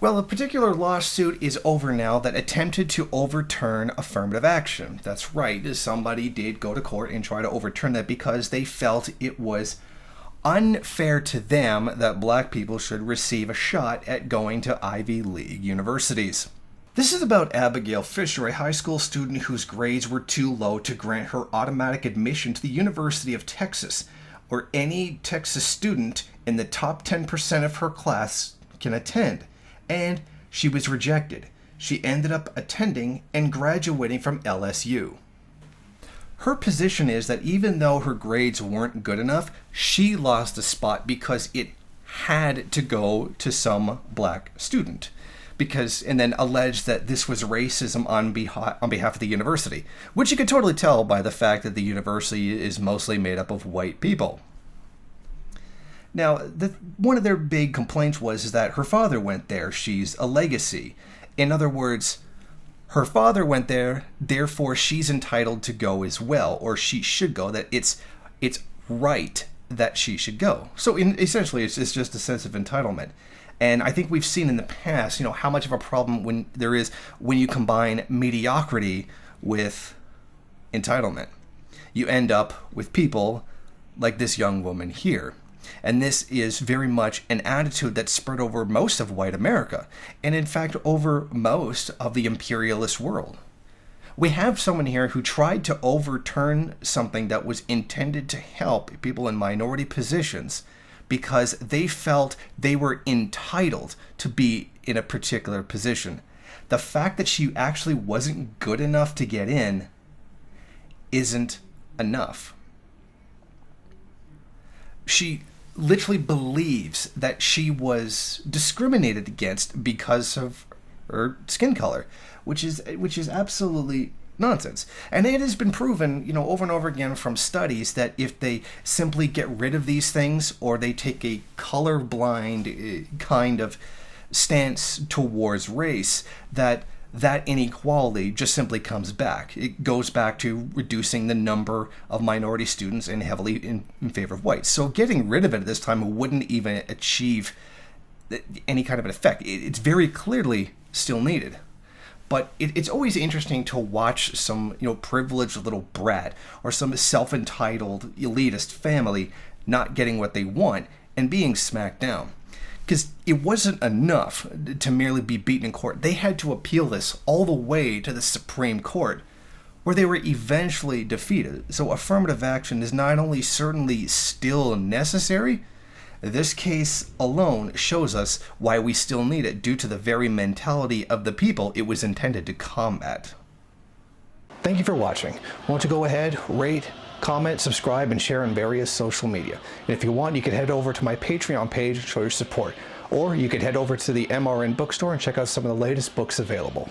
Well, a particular lawsuit is over now that attempted to overturn affirmative action. That's right, somebody did go to court and try to overturn that because they felt it was unfair to them that black people should receive a shot at going to Ivy League universities. This is about Abigail Fisher, a high school student whose grades were too low to grant her automatic admission to the University of Texas, where any Texas student in the top 10% of her class can attend. And she was rejected. She ended up attending and graduating from LSU. Her position is that even though her grades weren't good enough, she lost a spot because it had to go to some black student. And then alleged that this was racism on behalf of the university, which you could totally tell by the fact that the university is mostly made up of white people. Now, one of their big complaints was that her father went there. She's a legacy. In other words, her father went there, therefore she's entitled to go as well, or she should go, that it's right that she should go. So essentially, it's just a sense of entitlement. And I think we've seen in the past, how much of a problem when you combine mediocrity with entitlement. You end up with people like this young woman here. And this is very much an attitude that's spread over most of white America, and in fact over most of the imperialist world. We have someone here who tried to overturn something that was intended to help people in minority positions because they felt they were entitled to be in a particular position. The fact that she actually wasn't good enough to get in isn't enough. She literally believes that she was discriminated against because of her skin color, which is absolutely nonsense. And it has been proven, over and over again from studies that if they simply get rid of these things, or they take a colorblind kind of stance towards race, that inequality just simply comes back. It goes back to reducing the number of minority students and heavily in favor of whites. So getting rid of it at this time wouldn't even achieve any kind of an effect. It's very clearly still needed. But it's always interesting to watch some, privileged little brat or some self-entitled elitist family not getting what they want and being smacked down. Because it wasn't enough to merely be beaten in court. They had to appeal this all the way to the Supreme Court, where they were eventually defeated. So affirmative action is not only certainly still necessary, this case alone shows us why we still need it, due to the very mentality of the people it was intended to combat. Thank you for watching. Want to go ahead, rate, comment, subscribe, and share on various social media. And if you want, you can head over to my Patreon page and show your support. Or you could head over to the MRN bookstore and check out some of the latest books available.